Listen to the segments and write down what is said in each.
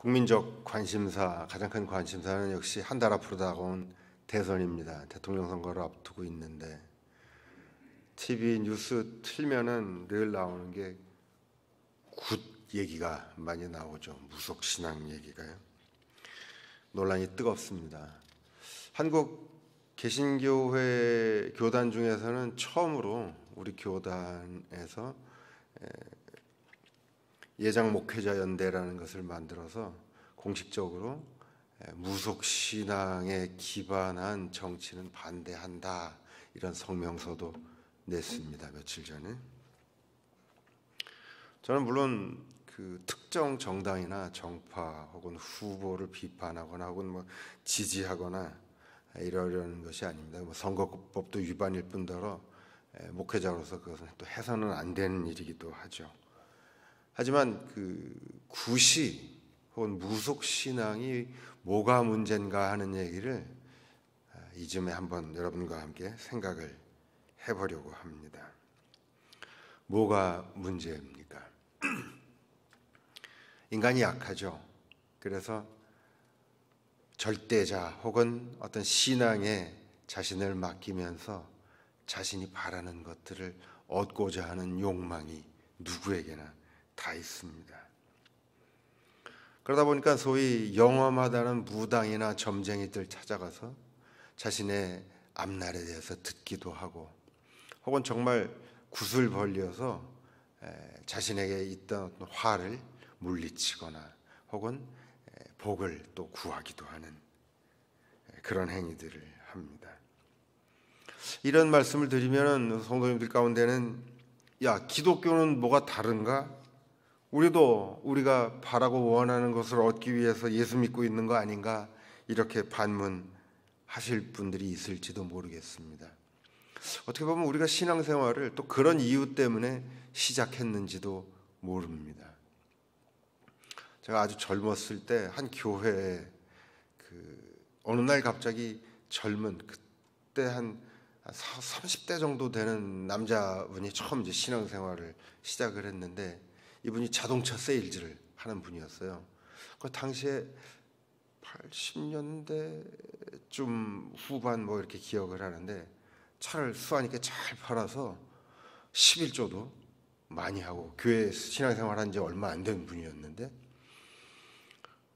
국민적 관심사, 가장 큰 관심사는 역시 한 달 앞으로 다가온 대선입니다. 대통령 선거를 앞두고 있는데 TV 뉴스 틀면은 늘 나오는 게 굿 얘기가 많이 나오죠. 무속 신앙 얘기가요. 논란이 뜨겁습니다. 한국 개신교회 교단 중에서는 처음으로 우리 교단에서 예장 목회자 연대라는 것을 만들어서 공식적으로 무속 신앙에 기반한 정치는 반대한다, 이런 성명서도 냈습니다. 며칠 전에. 저는 물론 그 특정 정당이나 정파 혹은 후보를 비판하거나 혹은 뭐 지지하거나 이러려는 것이 아닙니다. 뭐 선거법도 위반일 뿐더러 목회자로서 그것은 또 해서는 안 되는 일이기도 하죠. 하지만 그 구시 혹은 무속 신앙이 뭐가 문제인가 하는 얘기를 이쯤에 한번 여러분과 함께 생각을 해보려고 합니다. 뭐가 문제입니까? 인간이 약하죠. 그래서 절대자 혹은 어떤 신앙에 자신을 맡기면서 자신이 바라는 것들을 얻고자 하는 욕망이 누구에게나 다 있습니다. 그러다 보니까 소위 영험하다는 무당이나 점쟁이들 찾아가서 자신의 앞날에 대해서 듣기도 하고, 혹은 정말 굿을 벌려서 자신에게 있던 화를 물리치거나 혹은 복을 또 구하기도 하는 그런 행위들을 합니다. 이런 말씀을 드리면 성도님들 가운데는 야, 기독교는 뭐가 다른가? 우리도 우리가 바라고 원하는 것을 얻기 위해서 예수 믿고 있는 거 아닌가? 이렇게 반문하실 분들이 있을지도 모르겠습니다. 어떻게 보면 우리가 신앙생활을 또 그런 이유 때문에 시작했는지도 모릅니다. 제가 아주 젊었을 때 한 교회에 어느 날 갑자기 젊은, 그때 한 30대 정도 되는 남자분이 처음 이제 신앙생활을 시작을 했는데, 이분이 자동차 세일즈를 하는 분이었어요. 그 당시에 80년대쯤 후반 뭐 이렇게 기억을 하는데, 차를 수완 있게 잘 팔아서 11조도 많이 하고, 교회 신앙생활 한 지 얼마 안 된 분이었는데,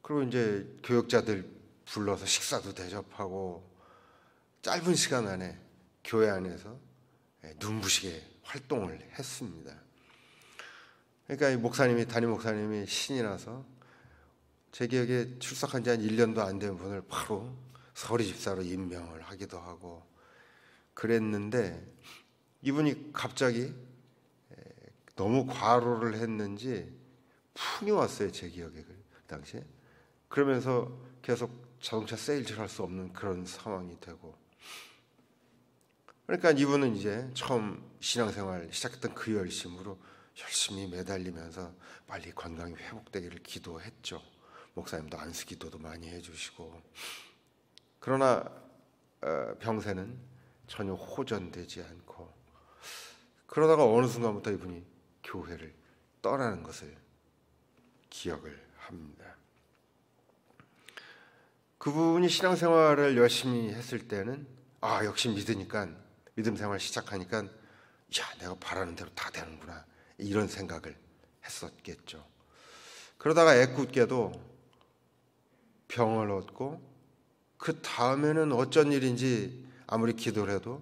그리고 이제 교역자들 불러서 식사도 대접하고 짧은 시간 안에 교회 안에서 눈부시게 활동을 했습니다. 그러니까 이 목사님이, 담임 목사님이 신이 나서 제 기억에 출석한 지 한 1년도 안 된 분을 바로 서리 집사로 임명을 하기도 하고 그랬는데, 이분이 갑자기 너무 과로를 했는지 풍이 왔어요, 제 기억에 그 당시에. 그러면서 계속 자동차 세일즈를 할 수 없는 그런 상황이 되고, 그러니까 이분은 이제 처음 신앙생활 시작했던 그 열심으로 열심히 매달리면서 빨리 건강이 회복되기를 기도했죠. 목사님도 안수기도도 많이 해주시고. 그러나 병세는 전혀 호전되지 않고, 그러다가 어느 순간부터 이분이 교회를 떠나는 것을 기억을 합니다. 그분이 신앙생활을 열심히 했을 때는 역시 믿으니까, 믿음 생활 시작하니까 내가 바라는 대로 다 되는구나, 이런 생각을 했었겠죠. 그러다가 애꿎게도 병을 얻고, 그 다음에는 어쩐 일인지 아무리 기도를 해도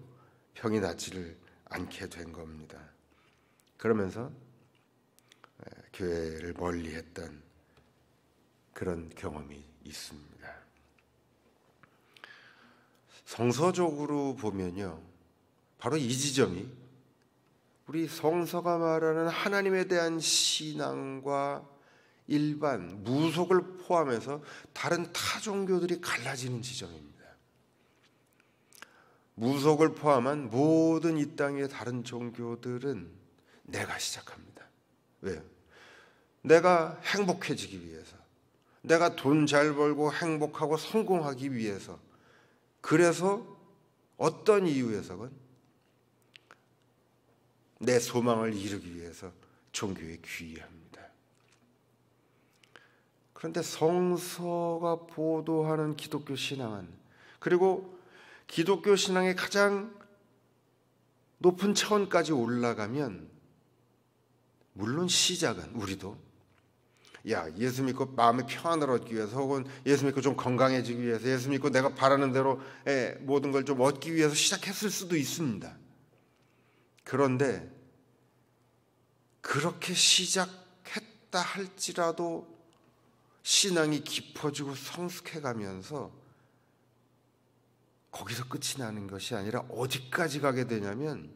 병이 낫지를 않게 된 겁니다. 그러면서 교회를 멀리했던 그런 경험이 있습니다. 성서적으로 보면요, 바로 이 지점이 우리 성서가 말하는 하나님에 대한 신앙과 일반 무속을 포함해서 다른 타 종교들이 갈라지는 지점입니다. 무속을 포함한 모든 이 땅의 다른 종교들은 내가 시작합니다. 왜요? 내가 행복해지기 위해서, 내가 돈 잘 벌고 행복하고 성공하기 위해서, 그래서 어떤 이유에서건 내 소망을 이루기 위해서 종교에 귀의합니다. 그런데 성서가 보도하는 기독교 신앙은, 그리고 기독교 신앙의 가장 높은 차원까지 올라가면, 물론 시작은 우리도 예수 믿고 마음의 평안을 얻기 위해서, 혹은 예수 믿고 좀 건강해지기 위해서, 예수 믿고 내가 바라는 대로 모든 걸 좀 얻기 위해서 시작했을 수도 있습니다. 그런데 그렇게 시작했다 할지라도 신앙이 깊어지고 성숙해가면서 거기서 끝이 나는 것이 아니라 어디까지 가게 되냐면,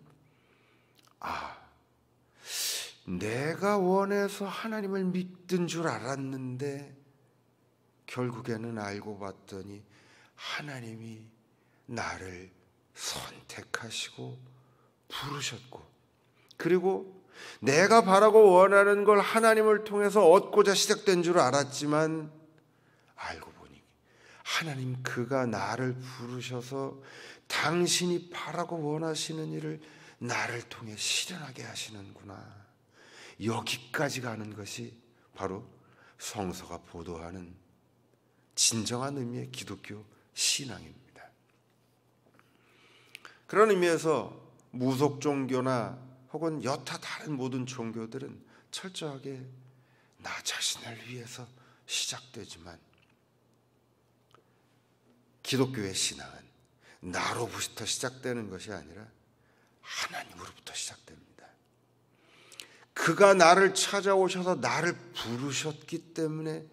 내가 원해서 하나님을 믿던 줄 알았는데 결국에는 알고 봤더니 하나님이 나를 선택하시고 부르셨고, 그리고 내가 바라고 원하는 걸 하나님을 통해서 얻고자 시작된 줄 알았지만 알고 보니 하나님 그가 나를 부르셔서 당신이 바라고 원하시는 일을 나를 통해 실현하게 하시는구나. 여기까지 가는 것이 바로 성서가 보도하는 진정한 의미의 기독교 신앙입니다. 그런 의미에서 무속 종교나 혹은 여타 다른 모든 종교들은 철저하게 나 자신을 위해서 시작되지만, 기독교의 신앙은 나로부터 시작되는 것이 아니라 하나님으로부터 시작됩니다. 그가 나를 찾아오셔서 나를 부르셨기 때문에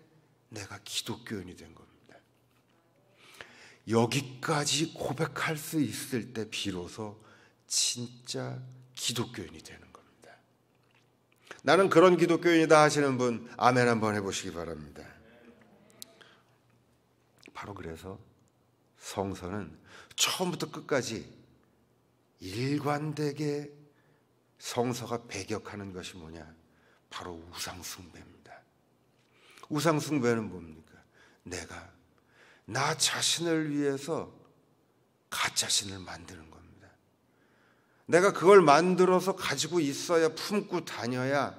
내가 기독교인이 된 겁니다. 여기까지 고백할 수 있을 때 비로소 진짜 기독교인이 되는 겁니다. 나는 그런 기독교인이다 하시는 분 아멘 한번 해보시기 바랍니다. 바로 그래서 성서는 처음부터 끝까지 일관되게 성서가 배격하는 것이 뭐냐? 바로 우상숭배입니다. 우상숭배는 뭡니까? 내가 나 자신을 위해서 가짜신을 만드는 겁니다. 내가 그걸 만들어서 가지고 있어야, 품고 다녀야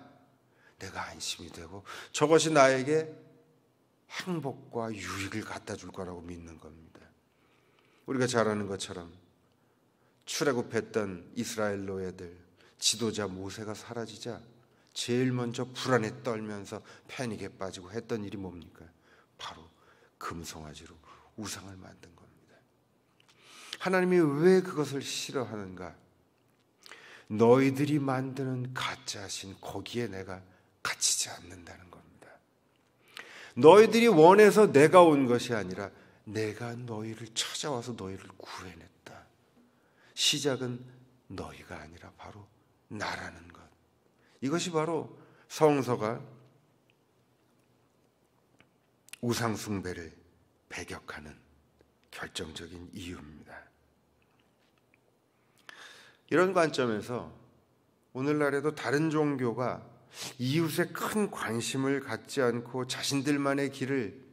내가 안심이 되고 저것이 나에게 행복과 유익을 갖다 줄 거라고 믿는 겁니다. 우리가 잘 아는 것처럼 출애굽했던 이스라엘 노예들, 지도자 모세가 사라지자 제일 먼저 불안에 떨면서 패닉에 빠지고 했던 일이 뭡니까? 바로 금송아지로 우상을 만든 겁니다. 하나님이 왜 그것을 싫어하는가? 너희들이 만드는 가짜신 거기에 내가 갇히지 않는다는 겁니다. 너희들이 원해서 내가 온 것이 아니라 내가 너희를 찾아와서 너희를 구해냈다. 시작은 너희가 아니라 바로 나라는 것. 이것이 바로 성서가 우상숭배를 배격하는 결정적인 이유입니다. 이런 관점에서 오늘날에도 다른 종교가 이웃에 큰 관심을 갖지 않고 자신들만의 길을,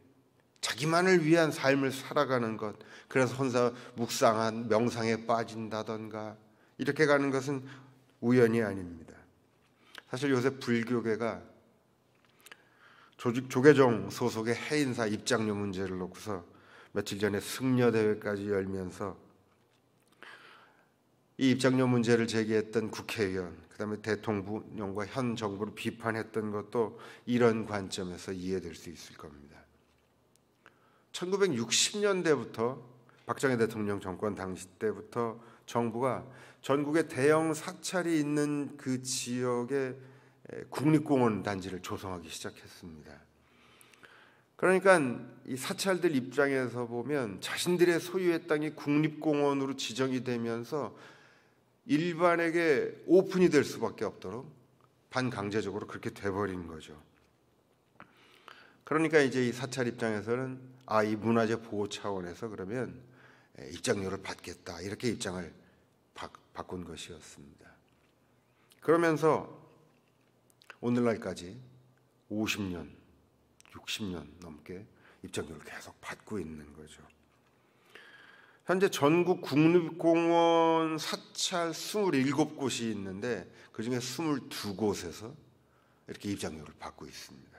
자기만을 위한 삶을 살아가는 것, 그래서 혼자 묵상한 명상에 빠진다던가 이렇게 가는 것은 우연이 아닙니다. 사실 요새 불교계가 조계종 소속의 해인사 입장료 문제를 놓고서 며칠 전에 승려대회까지 열면서 이 입장료 문제를 제기했던 국회의원, 그다음에 대통령과 현 정부를 비판했던 것도 이런 관점에서 이해될 수 있을 겁니다. 1960년대부터 박정희 대통령 정권 당시 때부터 정부가 전국에 대형 사찰이 있는 그 지역에 국립공원 단지를 조성하기 시작했습니다. 그러니까 이 사찰들 입장에서 보면 자신들의 소유의 땅이 국립공원으로 지정이 되면서 일반에게 오픈이 될 수밖에 없도록 반강제적으로 그렇게 돼버린 거죠. 그러니까 이제 이 사찰 입장에서는 이 문화재 보호 차원에서 그러면 입장료를 받겠다, 이렇게 입장을 바꾼 것이었습니다. 그러면서 오늘날까지 50년, 60년 넘게 입장료를 계속 받고 있는 거죠. 현재 전국 국립공원 사찰 27곳이 있는데 그중에 22곳에서 이렇게 입장료를 받고 있습니다.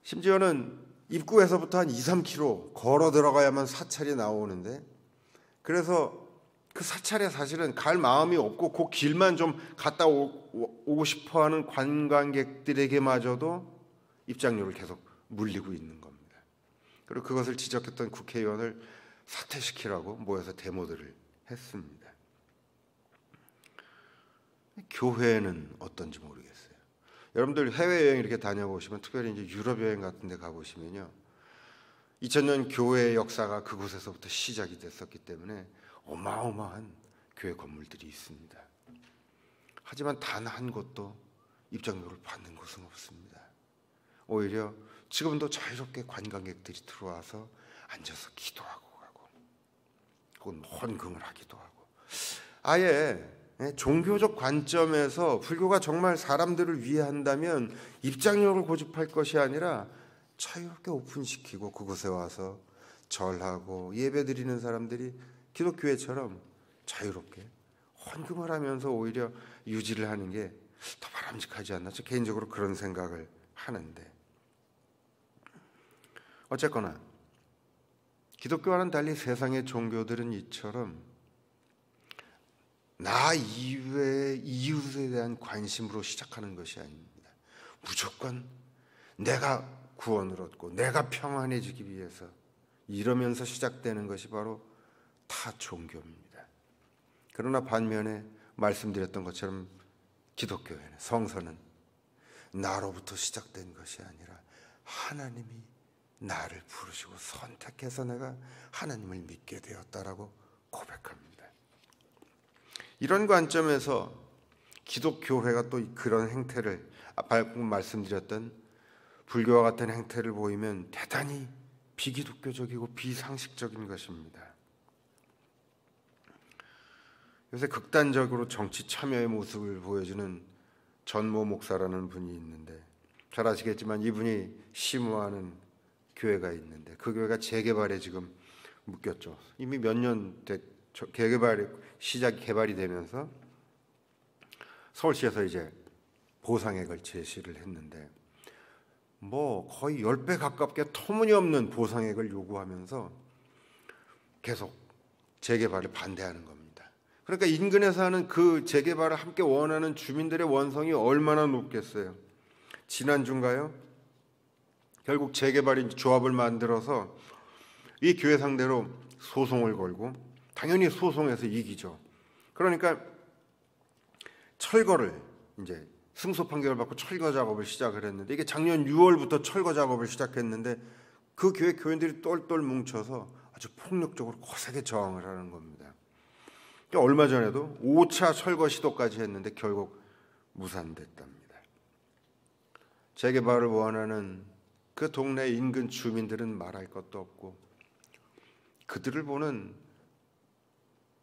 심지어는 입구에서부터 한 2, 3km 걸어 들어가야만 사찰이 나오는데, 그래서 그 사찰에 사실은 갈 마음이 없고 그 길만 좀 갔다 오고 싶어하는 관광객들에게마저도 입장료를 계속 물리고 있는 겁니다. 그리고 그것을 지적했던 국회의원을 사퇴시키라고 모여서 데모들을 했습니다. 교회는 어떤지 모르겠어요. 여러분들 해외여행 이렇게 다녀보시면, 특별히 이제 유럽 여행 같은 데 가보시면요, 2000년 교회의 역사가 그곳에서부터 시작이 됐었기 때문에 어마어마한 교회 건물들이 있습니다. 하지만 단 한 곳도 입장료를 받는 곳은 없습니다. 오히려 지금도 자유롭게 관광객들이 들어와서 앉아서 기도하고 가고, 혹은 헌금을 하기도 하고, 아예 종교적 관점에서 불교가 정말 사람들을 위해 한다면 입장료를 고집할 것이 아니라 자유롭게 오픈시키고 그곳에 와서 절하고 예배드리는 사람들이 기독교회처럼 자유롭게 헌금을 하면서 오히려 유지를 하는 게 더 바람직하지 않나, 저 개인적으로 그런 생각을 하는데, 어쨌거나 기독교와는 달리 세상의 종교들은 이처럼 나 이외의 이웃에 대한 관심으로 시작하는 것이 아닙니다. 무조건 내가 구원을 얻고 내가 평안해지기 위해서, 이러면서 시작되는 것이 바로 타 종교입니다. 그러나 반면에 말씀드렸던 것처럼 기독교회는, 성서는 나로부터 시작된 것이 아니라 하나님이 나를 부르시고 선택해서 내가 하나님을 믿게 되었다라고 고백합니다. 이런 관점에서 기독교회가 또 그런 행태를, 방금 말씀드렸던 불교와 같은 행태를 보이면 대단히 비기독교적이고 비상식적인 것입니다. 요새 극단적으로 정치 참여의 모습을 보여주는 전모 목사라는 분이 있는데, 잘 아시겠지만 이분이 심호하는 교회가 있는데, 그 교회가 재개발에 지금 묶였죠. 이미 몇 년 개발이 되면서 서울시에서 이제 보상액을 제시를 했는데, 뭐 거의 10배 가깝게 터무니없는 보상액을 요구하면서 계속 재개발을 반대하는 겁니다. 그러니까 인근에 사는 그 재개발을 함께 원하는 주민들의 원성이 얼마나 높겠어요. 지난주인가요? 결국 재개발인 조합을 만들어서 이 교회 상대로 소송을 걸고, 당연히 소송에서 이기죠. 그러니까 철거를, 이제 승소 판결을 받고 철거 작업을 시작을 했는데, 이게 작년 6월부터 철거 작업을 시작했는데 그 교회 교인들이 똘똘 뭉쳐서 아주 폭력적으로 거세게 저항을 하는 겁니다. 얼마 전에도 5차 철거 시도까지 했는데 결국 무산됐답니다. 재개발을 원하는 그 동네 인근 주민들은 말할 것도 없고, 그들을 보는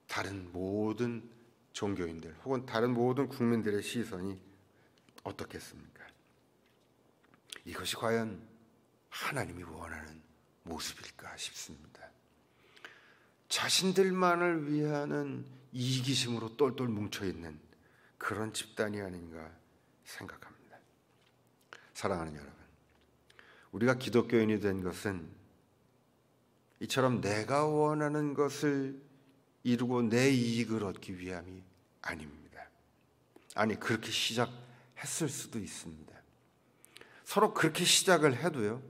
다른 모든 종교인들 혹은 다른 모든 국민들의 시선이 어떻겠습니까? 이것이 과연 하나님이 원하는 모습일까 싶습니다. 자신들만을 위하는 이기심으로 똘똘 뭉쳐있는 그런 집단이 아닌가 생각합니다. 사랑하는 여러분, 우리가 기독교인이 된 것은 이처럼 내가 원하는 것을 이루고 내 이익을 얻기 위함이 아닙니다. 아니, 그렇게 시작했을 수도 있습니다. 서로 그렇게 시작을 해도요,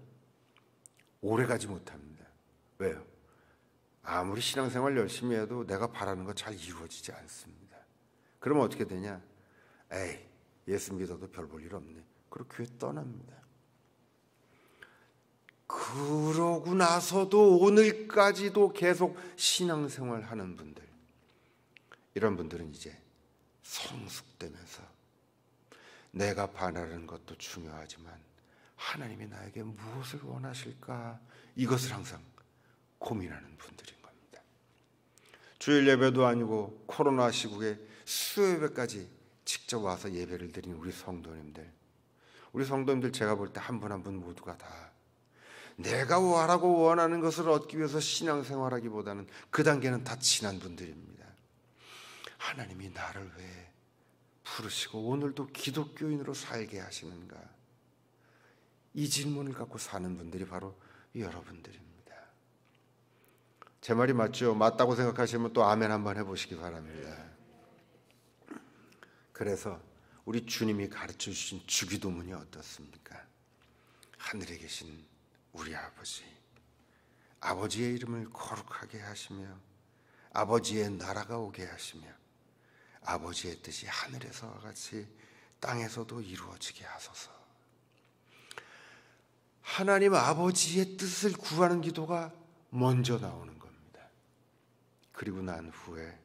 오래가지 못합니다. 왜요? 아무리 신앙생활 열심히 해도 내가 바라는 거 잘 이루어지지 않습니다. 그러면 어떻게 되냐? 에이, 예수 믿어도 별 볼 일 없네. 그리고 교회 떠납니다. 그러고 나서도 오늘까지도 계속 신앙생활 하는 분들, 이런 분들은 이제 성숙되면서 내가 바라는 것도 중요하지만 하나님이 나에게 무엇을 원하실까, 이것을 항상 고민하는 분들인 겁니다. 주일 예배도 아니고 코로나 시국에 수요 예배까지 직접 와서 예배를 드린 우리 성도님들 제가 볼 때 한 분 한 분 모두가 다 내가 원하고 원하는 것을 얻기 위해서 신앙생활하기보다는 그 단계는 다 지난 분들입니다. 하나님이 나를 왜 부르시고 오늘도 기독교인으로 살게 하시는가, 이 질문을 갖고 사는 분들이 바로 여러분들입니다. 제 말이 맞죠? 맞다고 생각하시면 또 아멘 한번 해보시기 바랍니다. 그래서 우리 주님이 가르쳐 주신 주기도문이 어떻습니까? 하늘에 계신 우리 아버지, 아버지의 이름을 거룩하게 하시며 아버지의 나라가 오게 하시며 아버지의 뜻이 하늘에서와 같이 땅에서도 이루어지게 하소서. 하나님 아버지의 뜻을 구하는 기도가 먼저 나오는 겁니다. 그리고 난 후에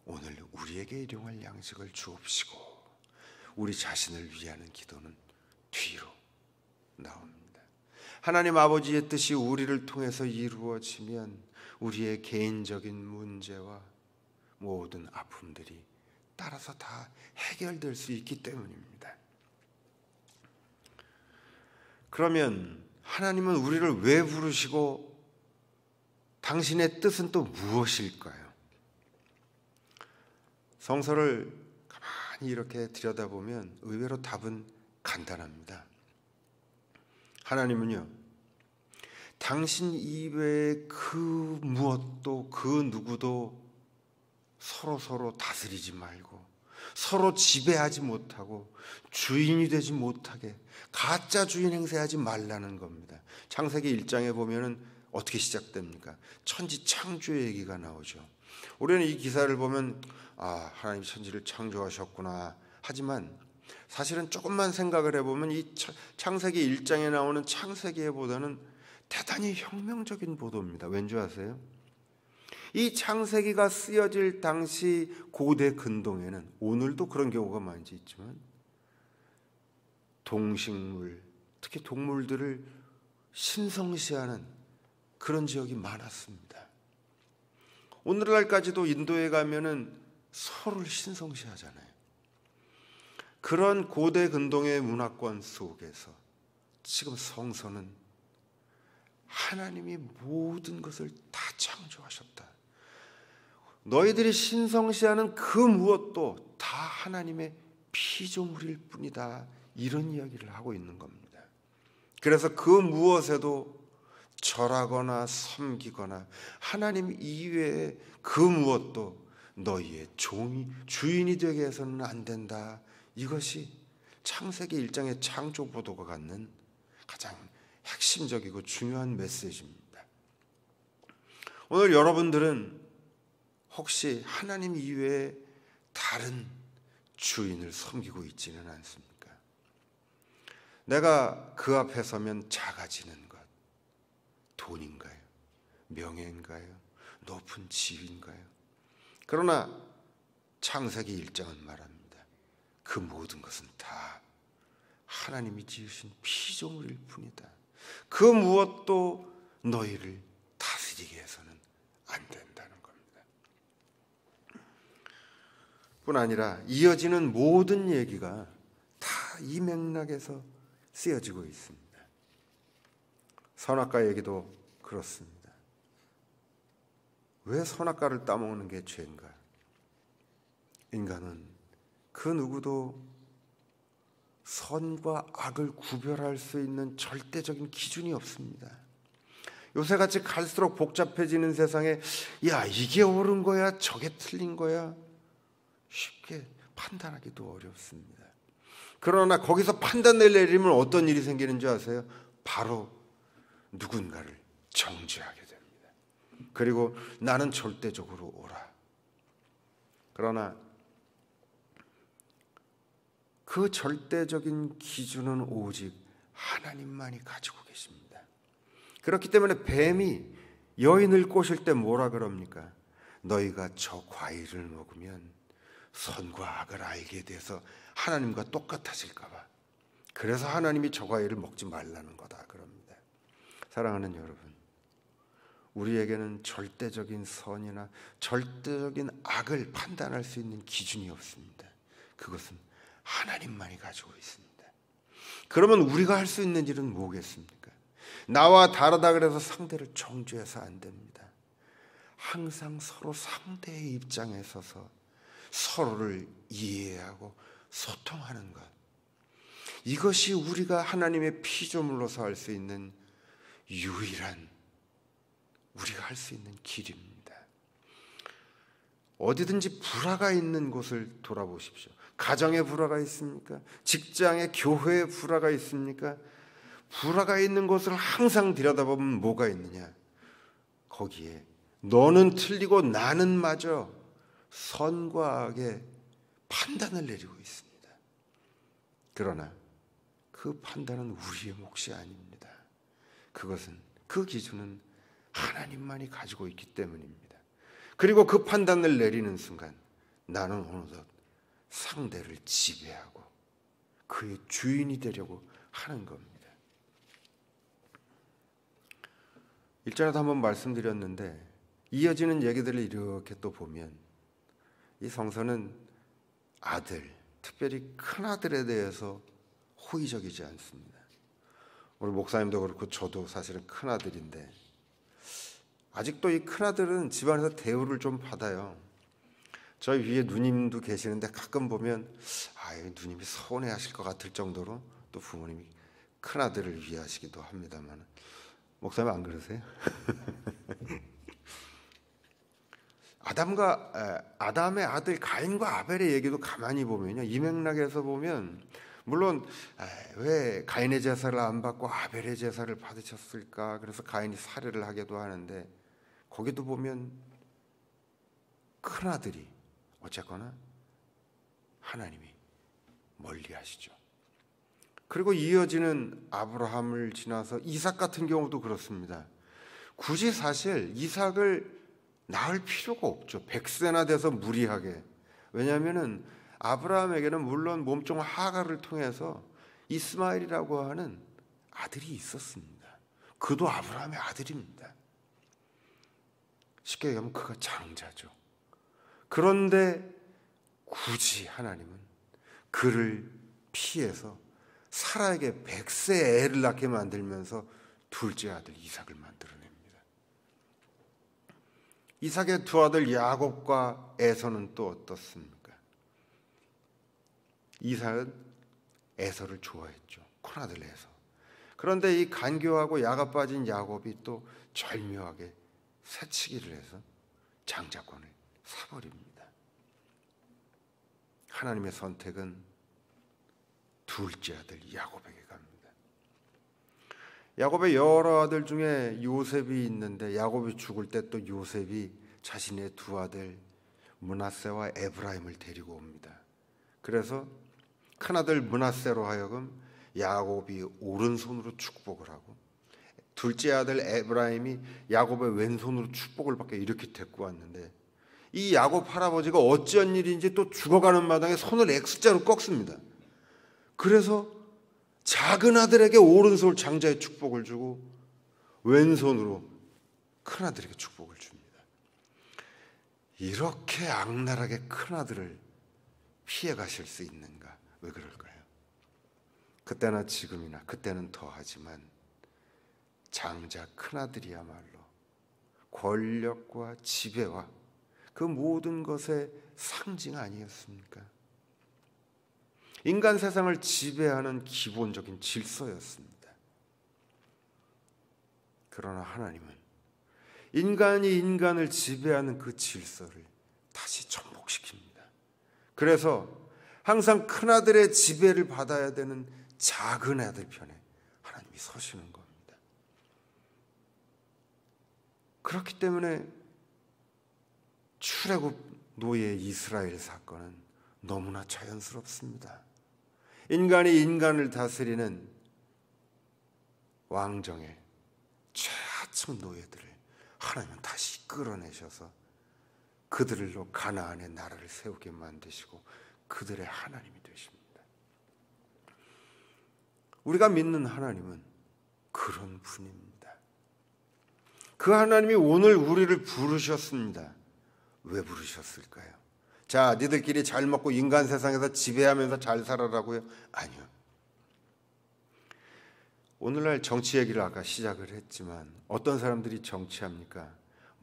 오늘 우리에게 일용할 양식을 주옵시고 우리 자신을 위하는 기도는 뒤로 나옵니다. 하나님 아버지의 뜻이 우리를 통해서 이루어지면 우리의 개인적인 문제와 모든 아픔들이 따라서 다 해결될 수 있기 때문입니다. 그러면 하나님은 우리를 왜 부르시고 당신의 뜻은 또 무엇일까요? 성서를 가만히 이렇게 들여다보면 의외로 답은 간단합니다. 하나님은요, 당신 이외의 그 무엇도 그 누구도 서로 다스리지 말고 서로 지배하지 못하고 주인이 되지 못하게 가짜 주인 행세하지 말라는 겁니다. 창세기 1장에 보면은 어떻게 시작됩니까? 천지 창조의 얘기가 나오죠. 우리는 이 기사를 보면 하나님 천지를 창조하셨구나 하지만 사실은 조금만 생각을 해보면 이 창세기 1장에 나오는 창세기보다는 대단히 혁명적인 보도입니다. 왠지 아세요? 이 창세기가 쓰여질 당시 고대 근동에는 오늘도 그런 경우가 많이 있지만 동식물, 특히 동물들을 신성시하는 그런 지역이 많았습니다. 오늘날까지도 인도에 가면은 서로를 신성시하잖아요. 그런 고대 근동의 문화권 속에서 지금 성서는 하나님이 모든 것을 다 창조하셨다. 너희들이 신성시하는 그 무엇도 다 하나님의 피조물일 뿐이다. 이런 이야기를 하고 있는 겁니다. 그래서 그 무엇에도 절하거나 섬기거나 하나님 이외에 그 무엇도 너희의 주인이 되게 해서는 안 된다. 이것이 창세기 1장의 창조 보도가 갖는 가장 핵심적이고 중요한 메시지입니다. 오늘 여러분들은 혹시 하나님 이외에 다른 주인을 섬기고 있지는 않습니까? 내가 그 앞에 서면 작아지는 것, 돈인가요? 명예인가요? 높은 지위인가요? 그러나 창세기 1장은 말합니다. 그 모든 것은 다 하나님이 지으신 피조물일 뿐이다. 그 무엇도 너희를 다스리게 해서는 안 된다는 겁니다. 뿐 아니라 이어지는 모든 얘기가 다 이 맥락에서 쓰여지고 있습니다. 선악과 얘기도 그렇습니다. 왜 선악과를 따먹는 게 죄인가? 인간은 그 누구도 선과 악을 구별할 수 있는 절대적인 기준이 없습니다. 요새같이 갈수록 복잡해지는 세상에 이게 옳은 거야 저게 틀린 거야 쉽게 판단하기도 어렵습니다. 그러나 거기서 판단을 내리면 어떤 일이 생기는 줄 아세요? 바로 누군가를 정죄하게 됩니다. 그리고 나는 절대적으로 옳아. 그러나 그 절대적인 기준은 오직 하나님만이 가지고 계십니다. 그렇기 때문에 뱀이 여인을 꼬실 때 뭐라 그럽니까? 너희가 저 과일을 먹으면 선과 악을 알게 돼서 하나님과 똑같아질까 봐. 그래서 하나님이 저 과일을 먹지 말라는 거다 그럽니다. 사랑하는 여러분, 우리에게는 절대적인 선이나 절대적인 악을 판단할 수 있는 기준이 없습니다. 그것은 하나님만이 가지고 있습니다. 그러면 우리가 할 수 있는 일은 뭐겠습니까? 나와 다르다 그래서 상대를 정죄해서 안 됩니다. 항상 서로 상대의 입장에 서서 서로를 이해하고 소통하는 것. 이것이 우리가 하나님의 피조물로서 할 수 있는 유일한, 우리가 할 수 있는 길입니다. 어디든지 불화가 있는 곳을 돌아보십시오. 가정에 불화가 있습니까? 직장에, 교회에 불화가 있습니까? 불화가 있는 곳을 항상 들여다보면 뭐가 있느냐? 거기에 너는 틀리고 나는 맞아, 선과 악의 판단을 내리고 있습니다. 그러나 그 판단은 우리의 몫이 아닙니다. 그것은, 그 기준은 하나님만이 가지고 있기 때문입니다. 그리고 그 판단을 내리는 순간 나는 어느덧 상대를 지배하고 그의 주인이 되려고 하는 겁니다. 일전에도 한번 말씀드렸는데 이어지는 얘기들을 이렇게 또 보면 이 성서는 아들, 특별히 큰아들에 대해서 호의적이지 않습니다. 우리 목사님도 그렇고 저도 사실은 큰아들인데 아직도 이 큰아들은 집안에서 대우를 좀 받아요. 저희 위에 누님도 계시는데 가끔 보면 누님이 서운해하실 것 같을 정도로 또 부모님이 큰아들을 위하시기도 합니다만, 목사님 안 그러세요? 아담의 아들 가인과 아벨의 얘기도 가만히 보면요, 이 맥락에서 보면 물론 왜 가인의 제사를 안 받고 아벨의 제사를 받으셨을까, 그래서 가인이 살해를 하기도 하는데 거기도 보면 큰아들이 어쨌거나 하나님이 멀리 하시죠. 그리고 이어지는 아브라함을 지나서 이삭 같은 경우도 그렇습니다. 굳이 사실 이삭을 낳을 필요가 없죠. 100세나 돼서 무리하게. 왜냐하면 아브라함에게는 물론 몸종 하갈을 통해서 이스마엘이라고 하는 아들이 있었습니다. 그도 아브라함의 아들입니다. 쉽게 얘기하면 그가 장자죠. 그런데 굳이 하나님은 그를 피해서 사라에게 100세 애를 낳게 만들면서 둘째 아들 이삭을 만들어냅니다. 이삭의 두 아들 야곱과 에서는 또 어떻습니까? 이삭은 에서를 좋아했죠. 큰아들 에서. 그런데 이 간교하고 야가 빠진 야곱이 또 절묘하게 새치기를 해서 장자권을 사버립니다. 하나님의 선택은 둘째 아들 야곱에게 갑니다. 야곱의 여러 아들 중에 요셉이 있는데 야곱이 죽을 때 또 요셉이 자신의 두 아들 므낫세와 에브라임을 데리고 옵니다. 그래서 큰아들 므낫세로 하여금 야곱이 오른손으로 축복을 하고 둘째 아들 에브라임이 야곱의 왼손으로 축복을 받게 이렇게 데리고 왔는데, 이 야곱 할아버지가 어찌한 일인지 또 죽어가는 마당에 손을 X자로 꺾습니다. 그래서 작은 아들에게 오른손 장자의 축복을 주고 왼손으로 큰아들에게 축복을 줍니다. 이렇게 악랄하게 큰아들을 피해 가실 수 있는가? 왜 그럴까요? 그때나 지금이나, 그때는 더하지만 장자 큰아들이야말로 권력과 지배와 그 모든 것의 상징 아니었습니까? 인간 세상을 지배하는 기본적인 질서였습니다. 그러나 하나님은 인간이 인간을 지배하는 그 질서를 다시 전복시킵니다. 그래서 항상 큰아들의 지배를 받아야 되는 작은 아들 편에 하나님이 서시는 겁니다. 그렇기 때문에 출애굽 노예 이스라엘 사건은 너무나 자연스럽습니다. 인간이 인간을 다스리는 왕정의 최하층 노예들을 하나님은 다시 끌어내셔서 그들로 가나안의 나라를 세우게 만드시고 그들의 하나님이 되십니다. 우리가 믿는 하나님은 그런 분입니다. 그 하나님이 오늘 우리를 부르셨습니다. 왜 부르셨을까요? 자, 니들끼리 잘 먹고 인간 세상에서 지배하면서 잘 살아라고요? 아니요. 오늘날 정치 얘기를 아까 시작을 했지만 어떤 사람들이 정치합니까?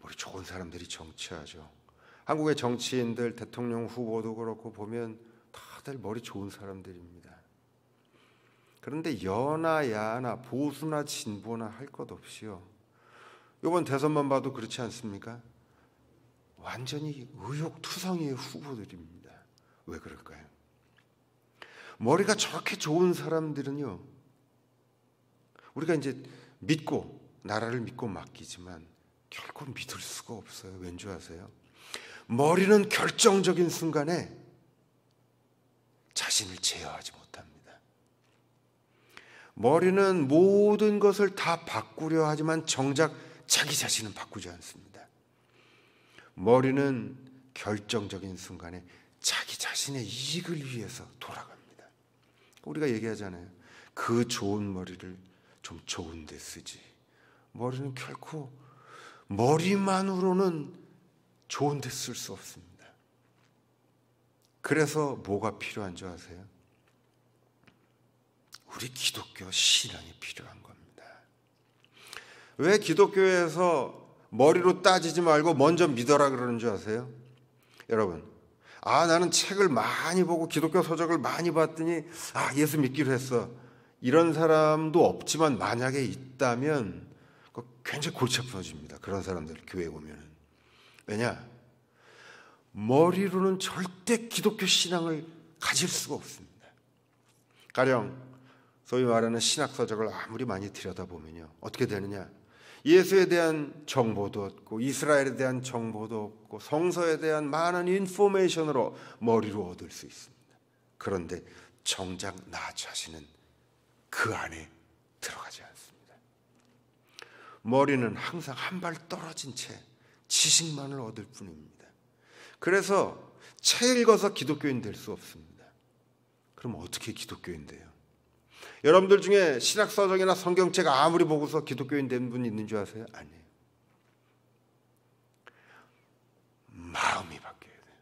머리 좋은 사람들이 정치하죠. 한국의 정치인들, 대통령 후보도 그렇고 보면 다들 머리 좋은 사람들입니다. 그런데 여나 야나 보수나 진보나 할 것 없이요. 이번 대선만 봐도 그렇지 않습니까? 완전히 의욕투성이의 후보들입니다. 왜 그럴까요? 머리가 저렇게 좋은 사람들은요, 우리가 이제 믿고 나라를 믿고 맡기지만 결코 믿을 수가 없어요. 왠지 아세요? 머리는 결정적인 순간에 자신을 제어하지 못합니다. 머리는 모든 것을 다 바꾸려 하지만 정작 자기 자신은 바꾸지 않습니다. 머리는 결정적인 순간에 자기 자신의 이익을 위해서 돌아갑니다. 우리가 얘기하잖아요. 그 좋은 머리를 좀 좋은 데 쓰지. 머리는 결코 머리만으로는 좋은 데 쓸 수 없습니다. 그래서 뭐가 필요한 줄 아세요? 우리 기독교 신앙이 필요한 겁니다. 왜 기독교에서 머리로 따지지 말고 먼저 믿어라 그러는 줄 아세요? 여러분, 나는 책을 많이 보고 기독교 서적을 많이 봤더니 예수 믿기로 했어. 이런 사람도 없지만 만약에 있다면 굉장히 골치 아파집니다. 그런 사람들 교회에 오면은. 왜냐? 머리로는 절대 기독교 신앙을 가질 수가 없습니다. 가령 소위 말하는 신학 서적을 아무리 많이 들여다보면요, 어떻게 되느냐? 예수에 대한 정보도 없고 이스라엘에 대한 정보도 없고 성서에 대한 많은 인포메이션으로 머리로 얻을 수 있습니다. 그런데 정작 나 자신은 그 안에 들어가지 않습니다. 머리는 항상 한 발 떨어진 채 지식만을 얻을 뿐입니다. 그래서 책 읽어서 기독교인 될 수 없습니다. 그럼 어떻게 기독교인 돼요? 여러분들 중에 신학서적이나 성경책 아무리 보고서 기독교인 된 분 있는 줄 아세요? 아니에요. 마음이 바뀌어야 돼요.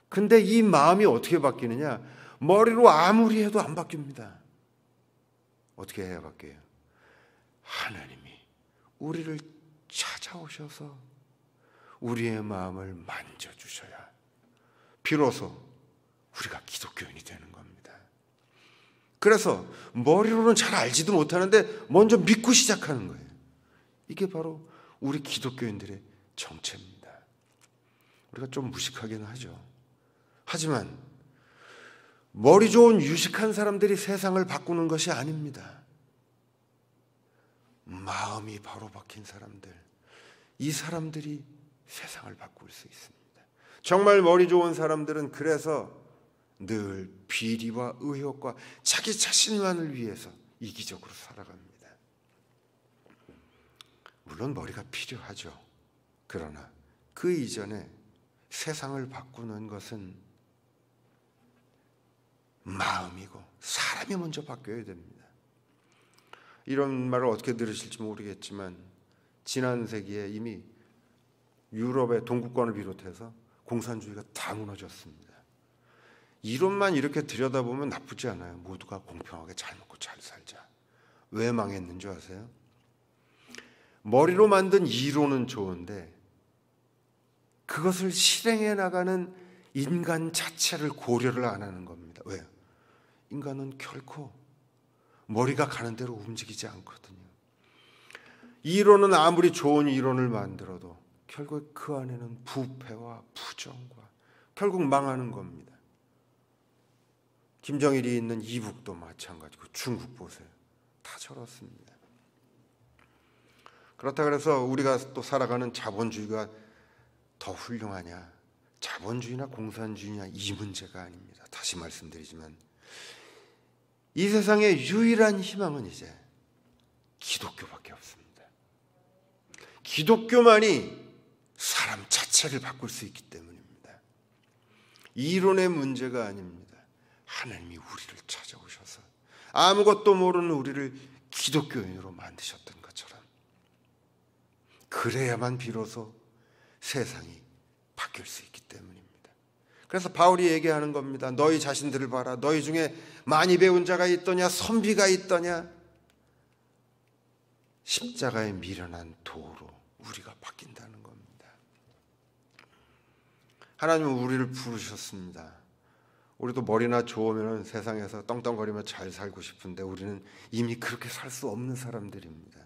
근데 이 마음이 어떻게 바뀌느냐? 머리로 아무리 해도 안 바뀝니다. 어떻게 해야 바뀌어요? 하나님이 우리를 찾아오셔서 우리의 마음을 만져주셔야 비로소 우리가 기독교인이 되는 겁니다. 그래서 머리로는 잘 알지도 못하는데 먼저 믿고 시작하는 거예요. 이게 바로 우리 기독교인들의 정체입니다. 우리가 좀 무식하긴 하죠. 하지만 머리 좋은 유식한 사람들이 세상을 바꾸는 것이 아닙니다. 마음이 바로 박힌 사람들, 이 사람들이 세상을 바꿀 수 있습니다. 정말 머리 좋은 사람들은 그래서 늘 비리와 의욕과 자기 자신만을 위해서 이기적으로 살아갑니다. 물론 머리가 필요하죠. 그러나 그 이전에 세상을 바꾸는 것은 마음이고 사람이 먼저 바뀌어야 됩니다. 이런 말을 어떻게 들으실지 모르겠지만 지난 세기에 이미 유럽의 동구권을 비롯해서 공산주의가 다 무너졌습니다. 이론만 이렇게 들여다보면 나쁘지 않아요. 모두가 공평하게 잘 먹고 잘 살자. 왜 망했는 줄 아세요? 머리로 만든 이론은 좋은데 그것을 실행해 나가는 인간 자체를 고려를 안 하는 겁니다. 왜요? 인간은 결코 머리가 가는 대로 움직이지 않거든요. 이론은 아무리 좋은 이론을 만들어도 결국 그 안에는 부패와 부정과 결국 망하는 겁니다. 김정일이 있는 이북도 마찬가지고 중국 보세요. 다 저렇습니다. 그렇다 그래서 우리가 또 살아가는 자본주의가 더 훌륭하냐? 자본주의나 공산주의냐 이 문제가 아닙니다. 다시 말씀드리지만 이 세상의 유일한 희망은 이제 기독교밖에 없습니다. 기독교만이 사람 자체를 바꿀 수 있기 때문입니다. 이론의 문제가 아닙니다. 하나님이 우리를 찾아오셔서 아무것도 모르는 우리를 기독교인으로 만드셨던 것처럼 그래야만 비로소 세상이 바뀔 수 있기 때문입니다. 그래서 바울이 얘기하는 겁니다. 너희 자신들을 봐라. 너희 중에 많이 배운 자가 있더냐? 선비가 있더냐? 십자가에 미련한 도로 우리가 바뀐다는 겁니다. 하나님은 우리를 부르셨습니다. 우리도 머리나 좋으면 세상에서 떵떵거리며 잘 살고 싶은데 우리는 이미 그렇게 살 수 없는 사람들입니다.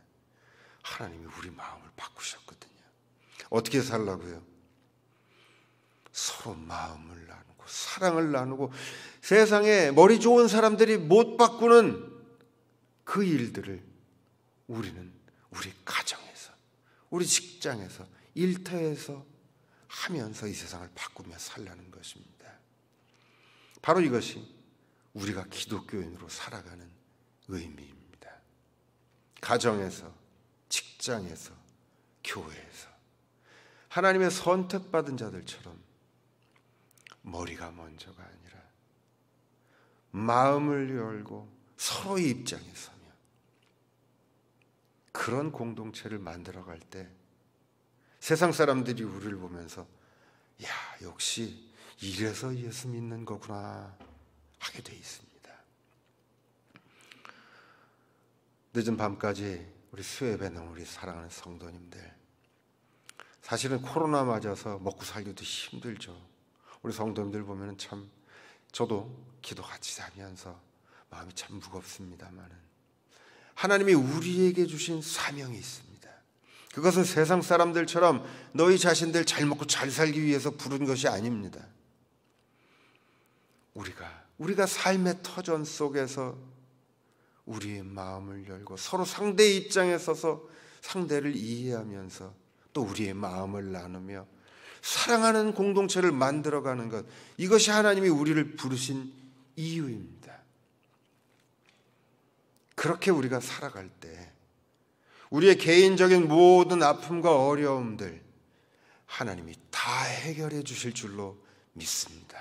하나님이 우리 마음을 바꾸셨거든요. 어떻게 살라고요? 서로 마음을 나누고 사랑을 나누고 세상에 머리 좋은 사람들이 못 바꾸는 그 일들을 우리는 우리 가정에서, 우리 직장에서, 일터에서 하면서 이 세상을 바꾸며 살라는 것입니다. 바로 이것이 우리가 기독교인으로 살아가는 의미입니다. 가정에서, 직장에서, 교회에서 하나님의 선택받은 자들처럼 머리가 먼저가 아니라 마음을 열고 서로의 입장에 서며 그런 공동체를 만들어갈 때 세상 사람들이 우리를 보면서 야, 역시 이래서 예수 믿는 거구나 하게 돼 있습니다. 늦은 밤까지 우리 수협에는 우리 사랑하는 성도님들, 사실은 코로나 맞아서 먹고 살기도 힘들죠. 우리 성도님들 보면 참 저도 기도 같이 하면서 마음이 참 무겁습니다만은 하나님이 우리에게 주신 사명이 있습니다. 그것은 세상 사람들처럼 너희 자신들 잘 먹고 잘 살기 위해서 부른 것이 아닙니다. 우리가 삶의 터전 속에서 우리의 마음을 열고 서로 상대의 입장에 서서 상대를 이해하면서 또 우리의 마음을 나누며 사랑하는 공동체를 만들어가는 것, 이것이 하나님이 우리를 부르신 이유입니다. 그렇게 우리가 살아갈 때 우리의 개인적인 모든 아픔과 어려움들 하나님이 다 해결해 주실 줄로 믿습니다.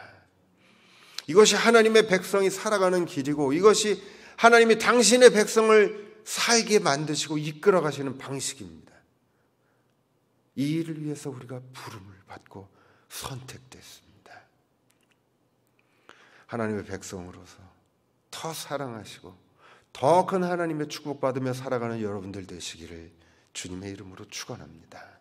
이것이 하나님의 백성이 살아가는 길이고 이것이 하나님이 당신의 백성을 살게 만드시고 이끌어 가시는 방식입니다. 이 일을 위해서 우리가 부름을 받고 선택됐습니다. 하나님의 백성으로서 더 사랑하시고 더 큰 하나님의 축복받으며 살아가는 여러분들 되시기를 주님의 이름으로 축원합니다.